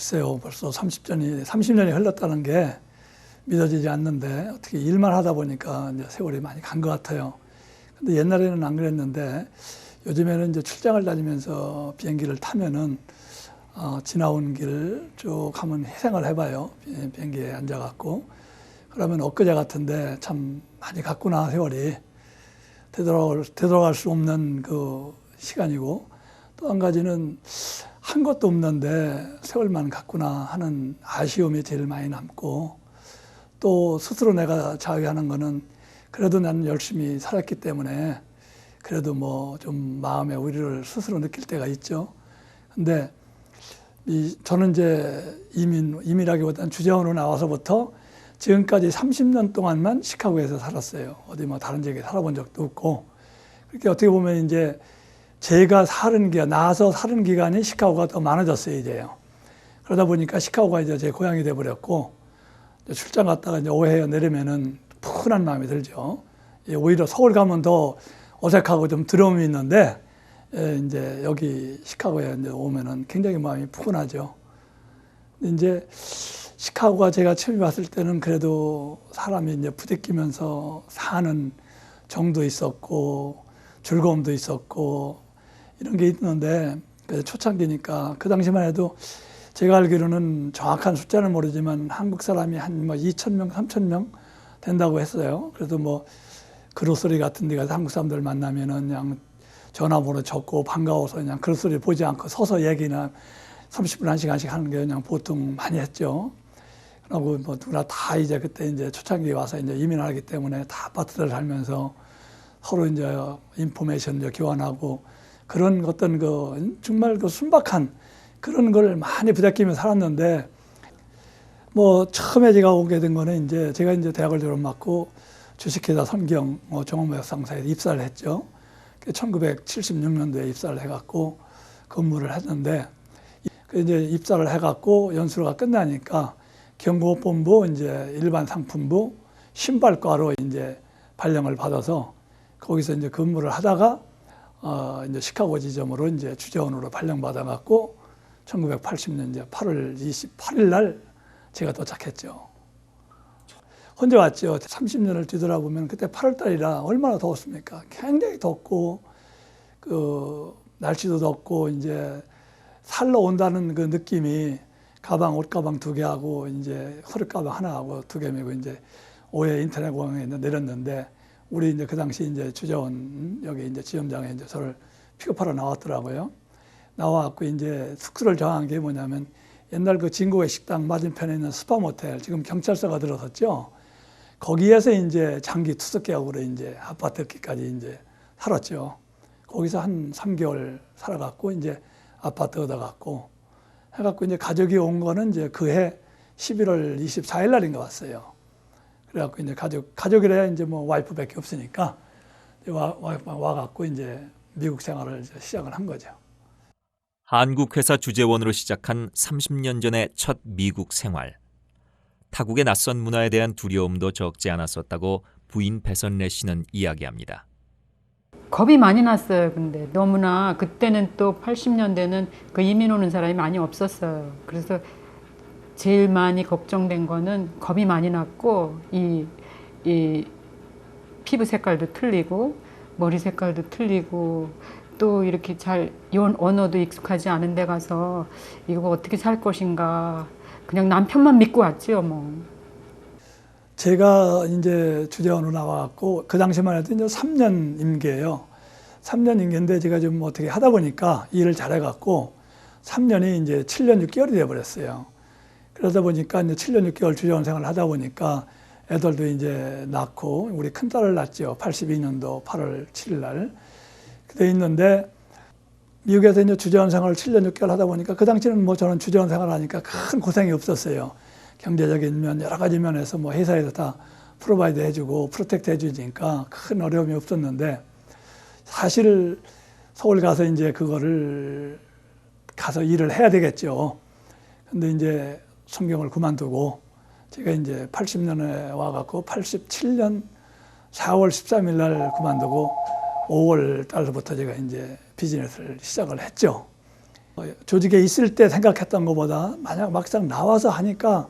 글쎄요, 벌써 30년이 흘렀다는 게 믿어지지 않는데 어떻게 일만 하다 보니까 이제 세월이 많이 간 것 같아요. 근데 옛날에는 안 그랬는데 요즘에는 이제 출장을 다니면서 비행기를 타면은 지나온 길 쭉 한번 회상을 해봐요. 비행기에 앉아갖고. 그러면 엊그제 같은데 참 많이 갔구나, 세월이. 되돌아갈 수 없는 그 시간이고, 또 한 가지는 한 것도 없는데 세월만 갔구나 하는 아쉬움이 제일 많이 남고, 또 스스로 내가 자위하는 거는 그래도 나는 열심히 살았기 때문에 그래도 뭐 좀 마음의 우위를 스스로 느낄 때가 있죠. 근데 저는 이제 이민이라기보다는 주재원으로 나와서부터 지금까지 30년 동안만 시카고에서 살았어요. 어디 뭐 다른 지역에 살아본 적도 없고. 그렇게 어떻게 보면 이제 제가 나와서 사는 기간이 시카고가 더 많아졌어요, 이제요. 그러다 보니까 시카고가 이제 제 고향이 돼버렸고, 출장 갔다가 이제 오해 내리면은 푸근한 마음이 들죠. 오히려 서울 가면 더 어색하고 좀 두려움이 있는데, 이제 여기 시카고에 이제 오면은 굉장히 마음이 푸근하죠. 이제 시카고가 제가 처음 왔을 때는 그래도 사람이 이제 부대끼면서 사는 정도 있었고, 즐거움도 있었고, 이런 게 있는데, 초창기니까 그 당시만 해도 제가 알기로는 정확한 숫자는 모르지만 한국 사람이 한 뭐 2,000명, 3,000명 된다고 했어요. 그래도 뭐 그로서리 같은 데 가서 한국 사람들 만나면은 그냥 전화번호 적고 반가워서 그냥 그로서리 보지 않고 서서 얘기나 30분, 1시간씩 하는 게 그냥 보통 많이 했죠. 그리고 뭐 누구나 다 이제 그때 이제 초창기에 와서 이제 이민하기 때문에 다 아파트들 살면서 서로 이제 인포메이션 이제 교환하고 그런 어떤 그 정말 그 순박한 그런 걸 많이 부대끼며 살았는데, 뭐 처음에 제가 오게 된 거는 이제 제가 이제 대학을 졸업하고 주식회사 선경 종합무역상사에 입사를 했죠. 1976년도에 입사를 해갖고 근무를 했는데, 이제 입사를 해갖고 연수가 끝나니까 경보본부 이제 일반 상품부 신발과로 이제 발령을 받아서 거기서 이제 근무를 하다가 이제 시카고 지점으로 이제 주재원으로 발령받아갖고 1980년 이제 8월 28일 날 제가 도착했죠. 혼자 왔죠. 30년을 뒤돌아보면 그때 8월 달이라 얼마나 더웠습니까? 굉장히 덥고 그 날씨도 덥고 이제 살러 온다는 그 느낌이 옷가방 2개 하고 이제 허리가방 하나 하고 2개 메고 이제 오해 인터넷 공항에 내렸는데, 우리 이제 그 당시 이제 주재원 여기 이제 지점장에 이제 저를 픽업하러 나왔더라고요. 나와갖고 이제 숙소를 정한 게 뭐냐면 옛날 그 진구의 식당 맞은편에 있는 스파 모텔, 지금 경찰서가 들어섰죠. 거기에서 이제 장기 투숙 계약으로 이제 아파트까지 이제 살았죠. 거기서 한 3개월 살아갖고 이제 아파트 얻어갖고 해갖고 이제 가족이 온 거는 이제 그해 11월 24일 날인가 왔어요. 그래갖고 이제 가족이라야 이제 뭐 와이프밖에 없으니까 와갖고 이제 미국 생활을 이제 시작을 한 거죠. 한국 회사 주재원으로 시작한 30년 전의 첫 미국 생활. 타국의 낯선 문화에 대한 두려움도 적지 않았었다고 부인 배선래 씨는 이야기합니다. 겁이 많이 났어요. 근데 너무나 그때는 또 80년대는 그 이민 오는 사람이 많이 없었어요. 그래서 제일 많이 걱정된 거는 겁이 많이 났고, 이 피부 색깔도 틀리고 머리 색깔도 틀리고 또 이렇게 언어도 익숙하지 않은 데 가서 이거 어떻게 살 것인가, 그냥 남편만 믿고 왔죠, 뭐. 제가 이제 주재원으로 나와갖고 그 당시만 해도 이제 3년 임기예요. 3년 임기인데 제가 좀 어떻게 하다 보니까 일을 잘해갖고 3년이 이제 7년 6개월이 돼버렸어요. 그러다 보니까 이제 7년 6개월 주재원 생활을 하다 보니까 애들도 이제 낳고, 우리 큰딸을 낳았죠. 82년도 8월 7일 날. 그때 있는데 미국에서 이제 주재원 생활을 7년 6개월 하다 보니까 그 당시는 뭐 저는 주재원 생활을 하니까 큰 고생이 없었어요. 경제적인 면 여러 가지 면에서 뭐 회사에서 다 프로바이드 해주고 프로텍트 해주니까 큰 어려움이 없었는데, 사실 서울 가서 이제 그거를 가서 일을 해야 되겠죠. 근데 이제 성경을 그만두고 제가 이제 80년에 와갖고 87년 4월 13일 날 그만두고 5월 달부터 제가 이제 비즈니스를 시작을 했죠. 조직에 있을 때 생각했던 것보다 만약 막상 나와서 하니까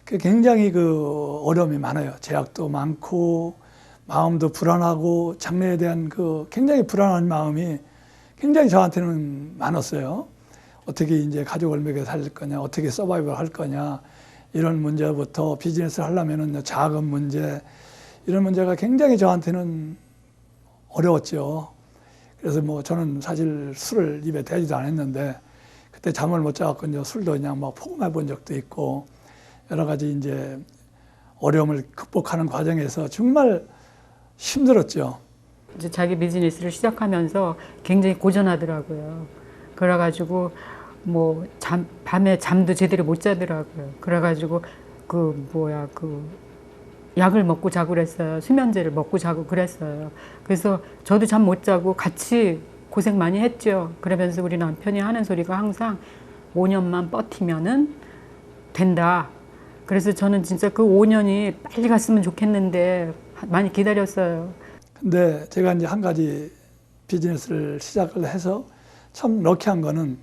굉장히 그 어려움이 많아요. 제약도 많고 마음도 불안하고 장래에 대한 그 굉장히 불안한 마음이 굉장히 저한테는 많았어요. 어떻게 이제 가족을 먹여 살릴 거냐, 어떻게 서바이벌 할 거냐, 이런 문제부터 비즈니스를 하려면은 자금 문제, 이런 문제가 굉장히 저한테는 어려웠죠. 그래서 뭐 저는 사실 술을 입에 대지도 않았는데 그때 잠을 못 자갖고 이제 술도 그냥 막 포금해 본 적도 있고 여러 가지 이제 어려움을 극복하는 과정에서 정말 힘들었죠. 이제 자기 비즈니스를 시작하면서 굉장히 고전하더라고요. 그래가지고 뭐 밤에 잠도 제대로 못 자더라고요. 그래가지고 그 약을 먹고 자고 그랬어요. 수면제를 먹고 자고 그랬어요. 그래서 저도 잠 못 자고 같이 고생 많이 했죠. 그러면서 우리 남편이 하는 소리가 항상 5년만 버티면은 된다. 그래서 저는 진짜 그 5년이 빨리 갔으면 좋겠는데 많이 기다렸어요. 근데 제가 이제 한 가지 비즈니스를 시작을 해서 참 럭키한 거는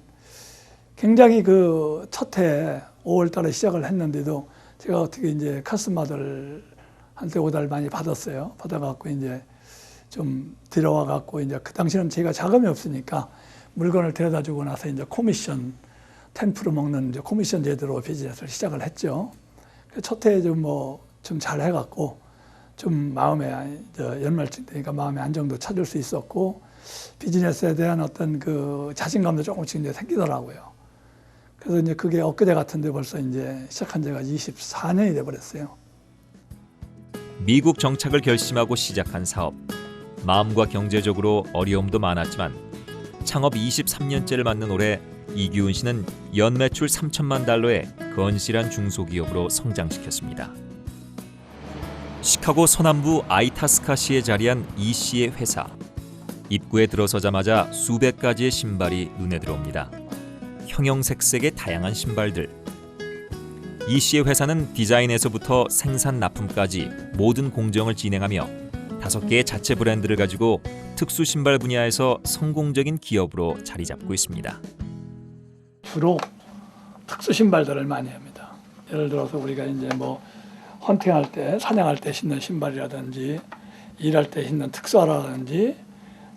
굉장히 그 첫 해에 5월 달에 시작을 했는데도 제가 어떻게 이제 카스마들한테 오다를 많이 받았어요. 받아갖고 이제 좀 들어와갖고 이제 그 당시는 제가 자금이 없으니까 물건을 데려다 주고 나서 이제 코미션 10% 먹는 이제 코미션 제도로 비즈니스를 시작을 했죠. 첫 해에 좀 좀 잘 해갖고 좀 마음에 연말쯤 되니까 마음의 안정도 찾을 수 있었고 비즈니스에 대한 어떤 그 자신감도 조금씩 이제 생기더라고요. 그래서 이제 그게 엊그제 같은데 벌써 이제 시작한 지가 24년이 돼버렸어요. 미국 정착을 결심하고 시작한 사업. 마음과 경제적으로 어려움도 많았지만 창업 23년째를 맞는 올해 이규은 씨는 연매출 3천만 달러의 건실한 중소기업으로 성장시켰습니다. 시카고 서남부 아이타스카시에 자리한 이 씨의 회사. 입구에 들어서자마자 수백 가지의 신발이 눈에 들어옵니다. 형형색색의 다양한 신발들. 이 씨의 회사는 디자인에서부터 생산 납품까지 모든 공정을 진행하며 5개의 자체 브랜드를 가지고 특수 신발 분야에서 성공적인 기업으로 자리 잡고 있습니다. 주로 특수 신발들을 많이 합니다. 예를 들어서 우리가 이제 뭐 헌팅할 때, 사냥할 때 신는 신발이라든지 일할 때 신는 특수화라든지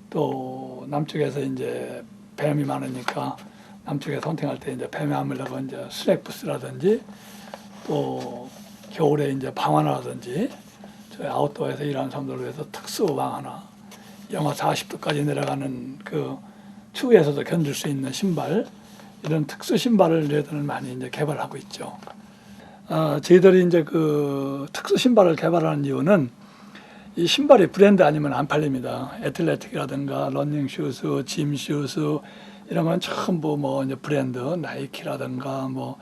또 남쪽에서 이제 뱀이 많으니까 남쪽에서 헌팅할 때 이제 뱀에 아물려고 이제 슬랙부스라든지 또 겨울에 이제 방화라든지 저희 아웃도어에서 일하는 사람들을 위해서 특수 방화나 영하 40도까지 내려가는 그 추위에서도 견딜 수 있는 신발, 이런 특수 신발을 저희들은 많이 이제 개발하고 있죠. 저희들이 이제 그 특수 신발을 개발하는 이유는 이 신발이 브랜드 아니면 안 팔립니다. 애틀레틱이라든가 러닝 슈즈, 짐 슈즈 이런 건 전부 뭐 이제 브랜드, 나이키라든가 뭐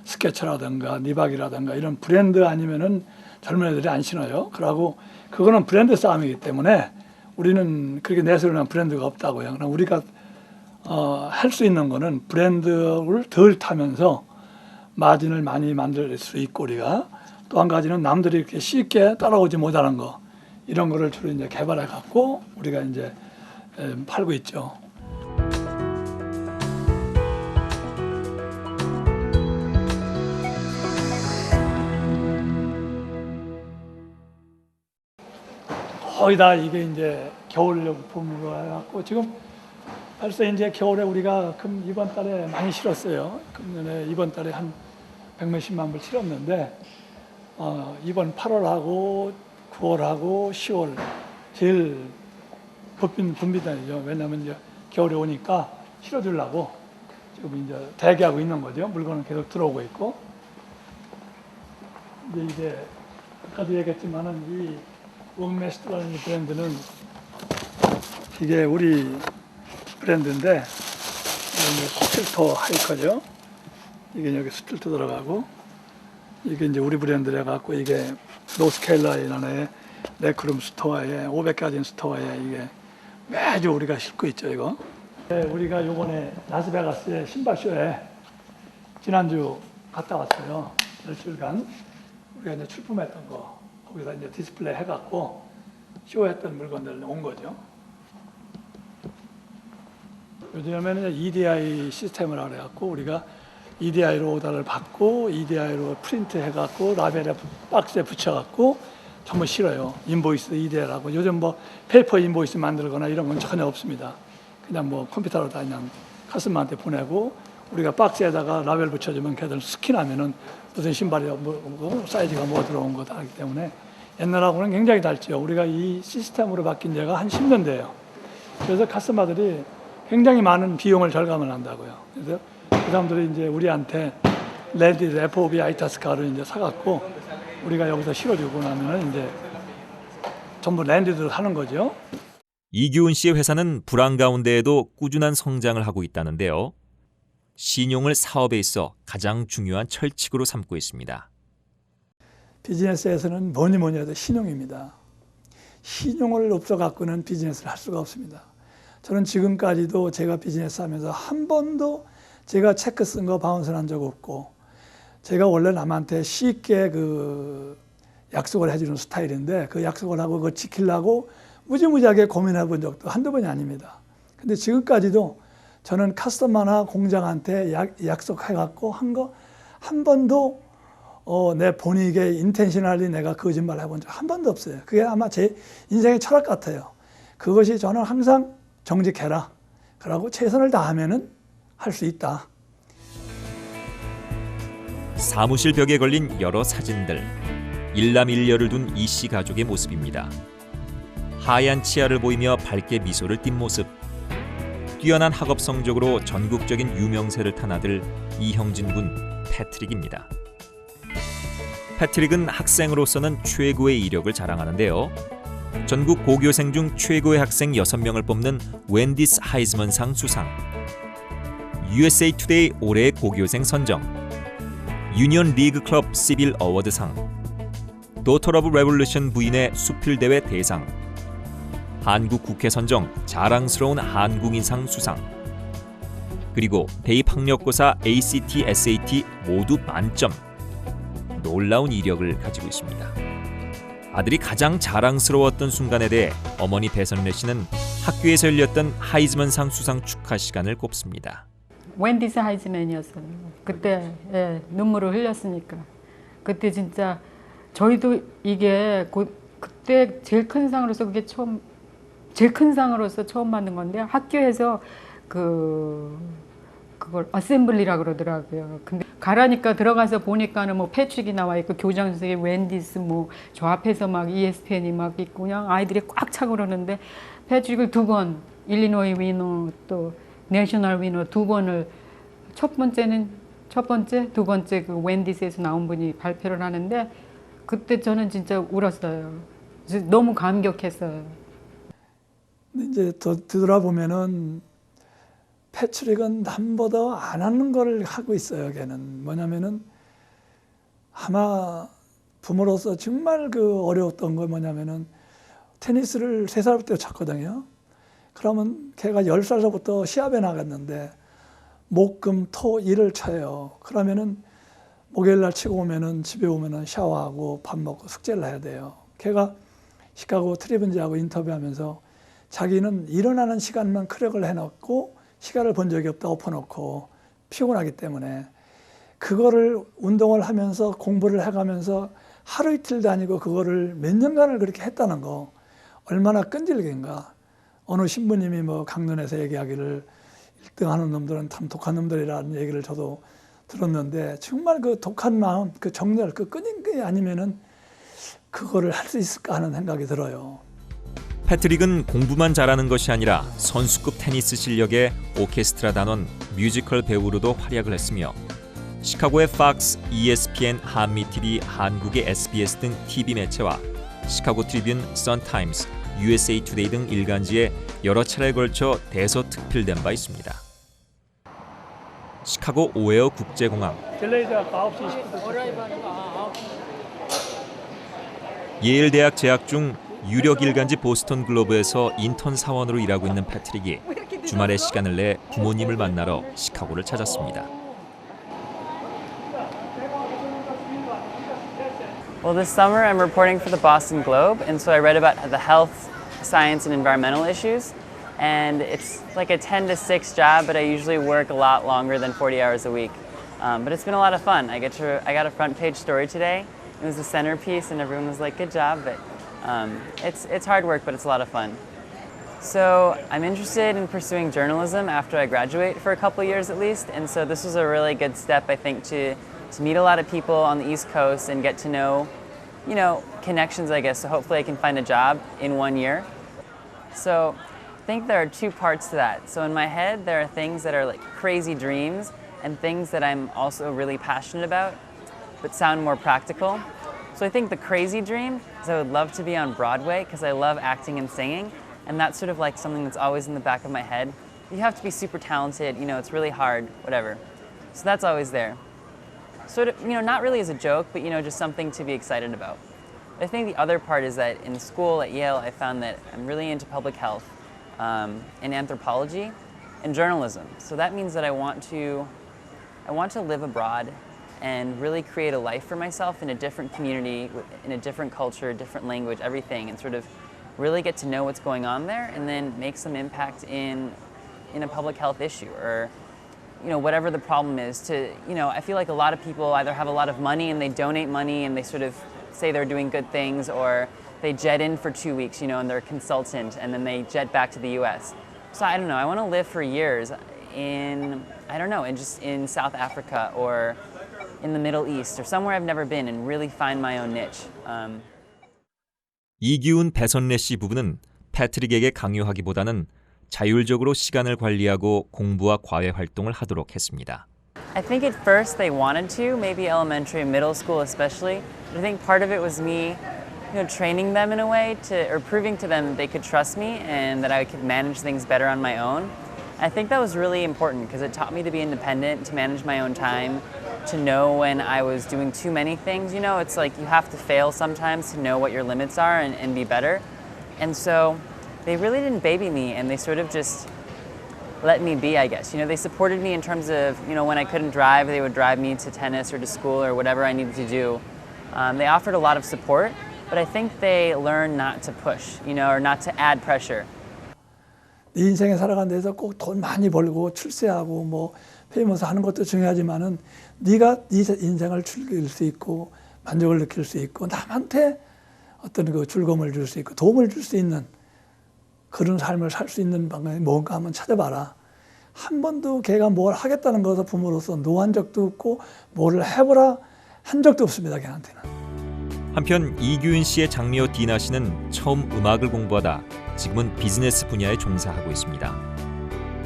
스케쳐라든가 리박이라든가 이런 브랜드 아니면은 젊은 애들이 안 신어요. 그러고 그거는 브랜드 싸움이기 때문에 우리는 그렇게 내세우는 브랜드가 없다고요. 그럼 우리가 할 수 있는 거는 브랜드를 덜 타면서 마진을 많이 만들 수 있고 우리가 또 한 가지는 남들이 이렇게 쉽게 따라오지 못하는 거 이런 거를 주로 이제 개발해 갖고 우리가 이제 팔고 있죠. 거의 다 이게 이제 겨울용품으로 해갖고 지금 벌써 이제 겨울에 우리가 이번 달에 많이 실었어요. 금년에 이번 달에 한 100몇십만 불 실었는데 이번 8월하고 9월하고 10월 제일 분비단이죠. 왜냐하면 이제 겨울에 오니까 실어주려고 지금 이제 대기하고 있는 거죠. 물건은 계속 들어오고 있고 이제 아까도 얘기했지만은 이 웍메스트라는 브랜드는 이게 우리 브랜드인데 이게 스틸터 하이커죠. 이게 여기 스틸터 들어가고 이게 이제 우리 브랜드래 갖고 이게 노스캐일라이나의 레크룸 스토어에 500가지 스토어에 이게 매주 우리가 싣고 있죠 이거. 우리가 요번에 라스베가스의 신발쇼에 지난주 갔다 왔어요. 일주일간 우리가 이제 출품했던 거 거기서 이제 디스플레이 해갖고 쇼했던 물건들 온 거죠. 요즘에는 EDI 시스템을 알아갖고 우리가 EDI로 오더를 받고 EDI로 프린트 해갖고 라벨에 박스에 붙여갖고 전부 실어요. 인보이스 EDI라고. 요즘 뭐 페이퍼 인보이스 만들거나 이런 건 전혀 없습니다. 그냥 뭐 컴퓨터로 다 그냥 카스터머한테 보내고 우리가 박스에다가 라벨 붙여주면 걔들 스캔하면은 무슨 신발이 뭐 사이즈가 뭐 들어온 거다 하기 때문에 옛날하고는 굉장히 달죠. 우리가 이 시스템으로 바뀐 지가 한 10년 돼요. 그래서 카스터머들이 굉장히 많은 비용을 절감을 한다고요. 그래서 그 사람들이 이제 우리한테 랜디드 FOB 아이타스카를 이제 사갖고 우리가 여기서 실어주고 나면은 이제 전부 랜디드로 하는 거죠. 이규훈 씨의 회사는 불황 가운데에도 꾸준한 성장을 하고 있다는데요. 신용을 사업에 있어 가장 중요한 철칙으로 삼고 있습니다. 비즈니스에서는 뭐니 해도 신용입니다. 신용을 없어 갖고는 비즈니스를 할 수가 없습니다. 저는 지금까지도 제가 비즈니스 하면서 한 번도 제가 체크 쓴 거 바운스 한 적 없고, 제가 원래 남한테 쉽게 그 약속을 해주는 스타일인데 그 약속을 하고 그걸 지키려고 무지무지하게 고민해 본 적도 한두 번이 아닙니다. 근데 지금까지도 저는 카스터머나 공장한테 약속해 갖고 한 거 한 번도 내 본인에게 인텐셔널리 내가 거짓말 해본 적 한 번도 없어요. 그게 아마 제 인생의 철학 같아요. 그것이 저는 항상 정직해라. 그러고 최선을 다하면은 할 수 있다. 사무실 벽에 걸린 여러 사진들. 일남일녀를 둔 이 씨 가족의 모습입니다. 하얀 치아를 보이며 밝게 미소를 띤 모습. 뛰어난 학업 성적으로 전국적인 유명세를 탄 아들 이형진 군 패트릭입니다. 패트릭은 학생으로서는 최고의 이력을 자랑하는데요. 전국 고교생 중 최고의 학생 6명을 뽑는 웬디스 하이즈먼상 수상, USA 투데이 올해의 고교생 선정, 유니언 리그 클럽 시빌 어워드상, 도터 오브 레볼루션 부인의 수필대회 대상, 한국 국회 선정 자랑스러운 한국인상 수상, 그리고 대입학력고사 ACT, SAT 모두 만점. 놀라운 이력을 가지고 있습니다. 아들이 가장 자랑스러웠던 순간에 대해 어머니 배선래 씨는 학교에서 열렸던 하이즈먼상 수상 축하 시간을 꼽습니다. 웬디스 하이즈맨이었어요. 그때 눈물을 흘렸으니까. 그때 진짜 저희도 이게 그때 제일 큰 상으로서 그게 제일 큰 상으로서 처음 받는 건데 학교에서 그걸 어셈블리라 그러더라고요. 근데 가라니까 들어가서 보니까는 뭐 패트릭이 나와 있고 교장 선생님 웬디스 뭐 저 앞에서 막 ESPN이 막 있고 그냥 아이들이 꽉 차고 그러는데 패트릭을 2번 일리노이 위너 또 내셔널 위너 2번을 첫 번째, 두 번째 그 웬디스에서 나온 분이 발표를 하는데 그때 저는 진짜 울었어요. 너무 감격했어요. 이제 더 뒤돌아보면은 패트릭은 남보다 안 하는 걸 하고 있어요. 걔는 뭐냐면은 아마 부모로서 정말 그 어려웠던 거 뭐냐면은 테니스를 3살부터 쳤거든요. 그러면 걔가 10살부터 시합에 나갔는데 목, 금, 토, 일을 쳐요. 그러면은 목요일 날 치고 오면은 집에 오면은 샤워하고 밥 먹고 숙제를 해야 돼요. 걔가 시카고 트리븐지하고 인터뷰하면서 자기는 일어나는 시간만 크력을 해놓고 시간을 본 적이 없다 엎어놓고 피곤하기 때문에 그거를 운동을 하면서 공부를 해가면서 하루 이틀 다니고 그거를 몇 년간을 그렇게 했다는 거 얼마나 끈질긴가. 어느 신부님이 뭐 강론에서 얘기하기를 1등 하는 놈들은 참 독한 놈들이라는 얘기를 저도 들었는데 정말 그 독한 마음, 그 정열, 그 끈인 게 아니면은 그거를 할 수 있을까 하는 생각이 들어요. 패트릭은 공부만 잘하는 것이 아니라 선수급 테니스 실력에 오케스트라 단원, 뮤지컬 배우로도 활약을 했으며 시카고의 팍스, ESPN, 한미TV, 한국의 SBS 등 TV 매체와 시카고 트리뷴, 선타임스, USA 투데이 등 일간지에 여러 차례에 걸쳐 대서특필된 바 있습니다. 시카고 오헤어 국제공항. 딜레이가 9시 20분. 예일 대학 재학 중 유력 일간지 보스턴 글로브에서 인턴 사원으로 일하고 있는 패트릭이 주말에 시간을 내 부모님을 만나러 시카고를 찾았습니다. Well, this summer I'm reporting for the Boston Globe, and so I read about the health, science, and environmental issues. and it's like a 10 to 6 job, but I usually work a lot longer than 40 hours a week. But it's been a lot of fun. I got a front page story today. It was the centerpiece, and everyone was like, "Good job!" But it's hard work, but it's a lot of fun. So I'm interested in pursuing journalism after I graduate for a couple years at least, and so this was a really good step, I think, to meet a lot of people on the East Coast and get to know, connections, I guess. So hopefully I can find a job in 1 year. So I think there are two parts to that. So in my head, there are things that are like crazy dreams and things that I'm also really passionate about, but sound more practical. So I think the crazy dream is I would love to be on Broadway because I love acting and singing. And that's sort of like something that's always in the back of my head. You have to be super talented, it's really hard, whatever. So that's always there. Sort of, not really as a joke, but just something to be excited about. I think the other part is that in school at Yale, I found that I'm really into public health and anthropology and journalism. So that means that I want to live abroad and really create a life for myself in a different community, in a different culture, different language, everything, and sort of really get to know what's going on there and then make some impact in a public health issue or whatever the problem is. I feel like a lot of people either have a lot of money and they donate money and they sort of say they're doing good things, or they jet in for 2 weeks, and they're a consultant and then they jet back to the US. So I don't know, I want to live for years in South Africa or in the Middle East or somewhere I've never been and really find my own niche. 이기훈 배선래 씨 부부는 패트릭에게 강요하기보다는 자율적으로 시간을 관리하고 공부와 과외 활동을 하도록 했습니다. I think at first they wanted to, maybe elementary and middle school especially. But I think part of it was me, training them in a way or proving to them that they could trust me and that I could manage things better on my own. I think that was really important because it taught me to be independent, to manage my own time, to know when I was doing too many things. It's like you have to fail sometimes to know what your limits are and be better. And so they really didn't baby me, and they sort of just let me be, I guess. They supported me in terms of, when I couldn't drive, they would drive me to tennis or to school or whatever I needed to do. They offered a lot of support, but I think they learned not to push, or not to add pressure. 네 인생에 살아가는 데서 꼭 돈 많이 벌고 출세하고 뭐 페이머스 하는 것도 중요하지만은 네가 네 인생을 즐길 수 있고 만족을 느낄 수 있고 남한테 어떤 그 즐거움을 줄 수 있고 도움을 줄 수 있는 그런 삶을 살 수 있는 방법이 뭔가 한번 찾아봐라. 한 번도 걔가 뭘 하겠다는 것을 부모로서 노한 적도 없고 뭐를 해보라 한 적도 없습니다. 걔한테는. 한편 이규훈 씨의 장녀 디나 씨는 처음 음악을 공부하다 지금은 비즈니스 분야에 종사하고 있습니다.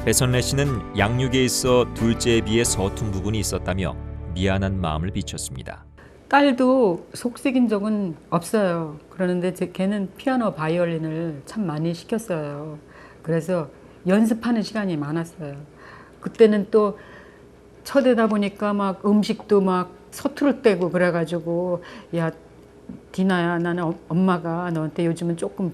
배선래 씨는 양육에 있어 둘째에 비해 서툰 부분이 있었다며 미안한 마음을 비췄습니다. 딸도 속색인 적은 없어요. 그러는데 걔는 피아노 바이올린을 참 많이 시켰어요. 그래서 연습하는 시간이 많았어요. 그때는 또 첫애다 보니까 막 음식도 막 서투를 때고 그래가지고 야 디나야 나는 엄마가 너한테 요즘은 조금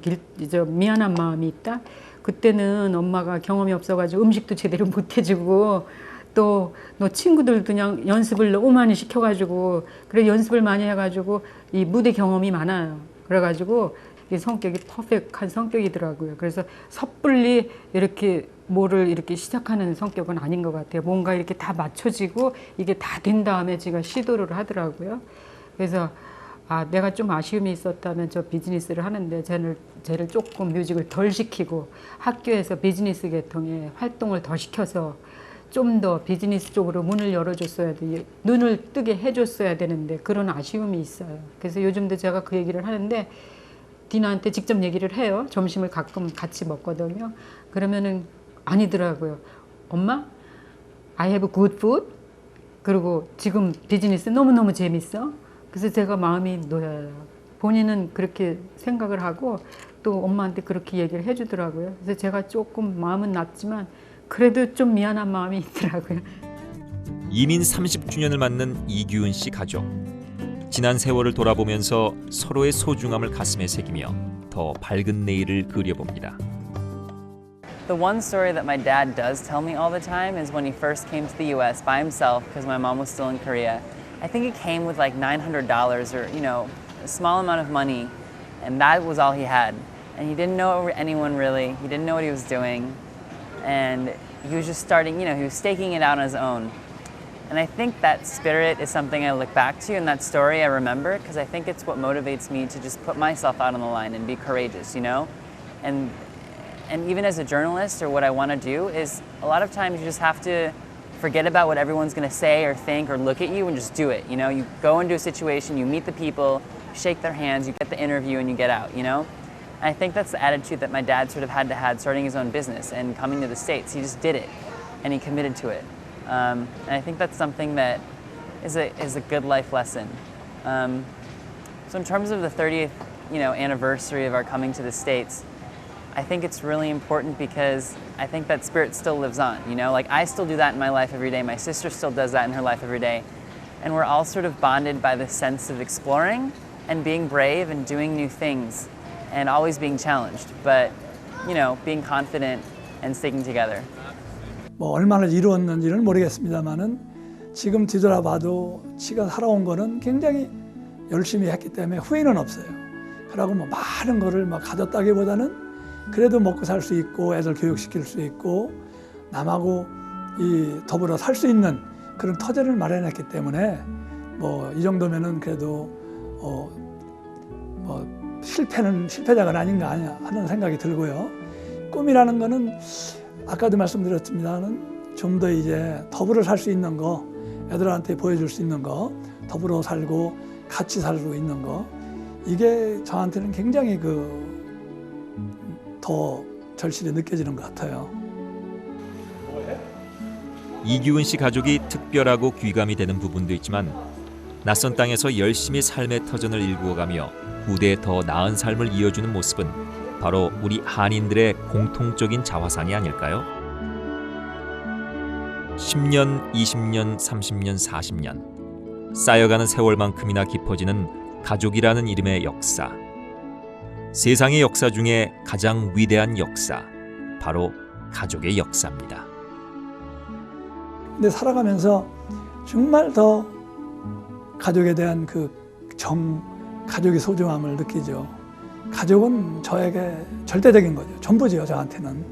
미안한 마음이 있다. 그때는 엄마가 경험이 없어가지고 음식도 제대로 못 해주고 또 너 친구들도 그냥 연습을 너무 많이 시켜가지고 그래 연습을 많이 해가지고 이 무대 경험이 많아요. 그래가지고 이 성격이 퍼펙트한 성격이더라고요. 그래서 섣불리 이렇게 뭐를 이렇게 시작하는 성격은 아닌 것 같아요. 뭔가 이렇게 다 맞춰지고 이게 다 된 다음에 제가 시도를 하더라고요. 그래서 내가 좀 아쉬움이 있었다면 저 비즈니스를 하는데 쟤를 조금 뮤직을 덜 시키고 학교에서 비즈니스 계통의 활동을 더 시켜서 좀 더 비즈니스 쪽으로 문을 열어줬어야 돼, 눈을 뜨게 해줬어야 되는데 그런 아쉬움이 있어요. 그래서 요즘도 제가 그 얘기를 하는데 디나한테 직접 얘기를 해요. 점심을 가끔 같이 먹거든요. 그러면은 아니더라고요. 엄마, I have good food. 그리고 지금 비즈니스 너무너무 재밌어. 그래서 제가 마음이 놓여요. 본인은 그렇게 생각을 하고 또 엄마한테 그렇게 얘기를 해주더라고요. 그래서 제가 조금 마음은 났지만 그래도 좀 미안한 마음이 있더라고요. 이민 30주년을 맞는 이규훈 씨 가족. 지난 세월을 돌아보면서 서로의 소중함을 가슴에 새기며 더 밝은 내일을 그려봅니다. The one story that my dad does tell me all the time is when he first came to the US by himself because my mom was still in Korea. I think it came with like $900 or, a small amount of money, and that was all he had. and he didn't know anyone really. He didn't know what he was doing, and he was just starting, he was staking it out on his own. And I think that spirit is something I look back to, and that story I remember, because I think it's what motivates me to just put myself out on the line and be courageous, And even as a journalist, or what I want to do, is a lot of times you just have to forget about what everyone's going to say or think or look at you and just do it. You go into a situation, you meet the people, shake their hands, you get the interview, and you get out. And I think that's the attitude that my dad sort of had starting his own business and coming to the States. He just did it, and he committed to it. And I think that's something that is a good life lesson. So in terms of the 30th anniversary of our coming to the States, I think it's really important because I think that spirit still lives on. Like I still do that in my life every day. My sister still does that in her life every day. And we're all sort of bonded by the sense of exploring and being brave and doing new things and always being challenged, but being confident and sticking together. 뭐 얼마나 이루었는지는 모르겠습니다만은 지금 뒤돌아봐도 지가 살아온 거는 굉장히 열심히 했기 때문에 후회는 없어요. 그러고 뭐 많은 거를 막 가졌다기보다는 그래도 먹고 살 수 있고 애들 교육시킬 수 있고 남하고 더불어 살 수 있는 그런 터전을 마련했기 때문에 뭐 이 정도면은 그래도 뭐 실패는 실패자가 아닌가 하는 생각이 들고요. 꿈이라는 거는 아까도 말씀드렸습니다만 좀 더 이제 더불어 살 수 있는 거, 애들한테 보여줄 수 있는 거, 더불어 살고 같이 살고 있는 거, 이게 저한테는 굉장히 더 절실히 느껴지는 것 같아요. 이규은 씨 가족이 특별하고 귀감이 되는 부분도 있지만 낯선 땅에서 열심히 삶의 터전을 일구어가며 후대에 더 나은 삶을 이어주는 모습은 바로 우리 한인들의 공통적인 자화상이 아닐까요? 10년, 20년, 30년, 40년 쌓여가는 세월만큼이나 깊어지는 가족이라는 이름의 역사. 세상의 역사 중에 가장 위대한 역사, 바로 가족의 역사입니다. 근데 살아가면서 정말 더 가족에 대한 가족의 소중함을 느끼죠. 가족은 저에게 절대적인 거죠. 전부지요, 저한테는.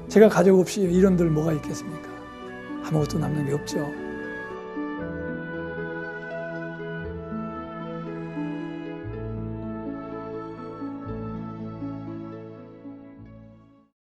제가 가족 없이 이런들 뭐가 있겠습니까? 아무것도 남는 게 없죠.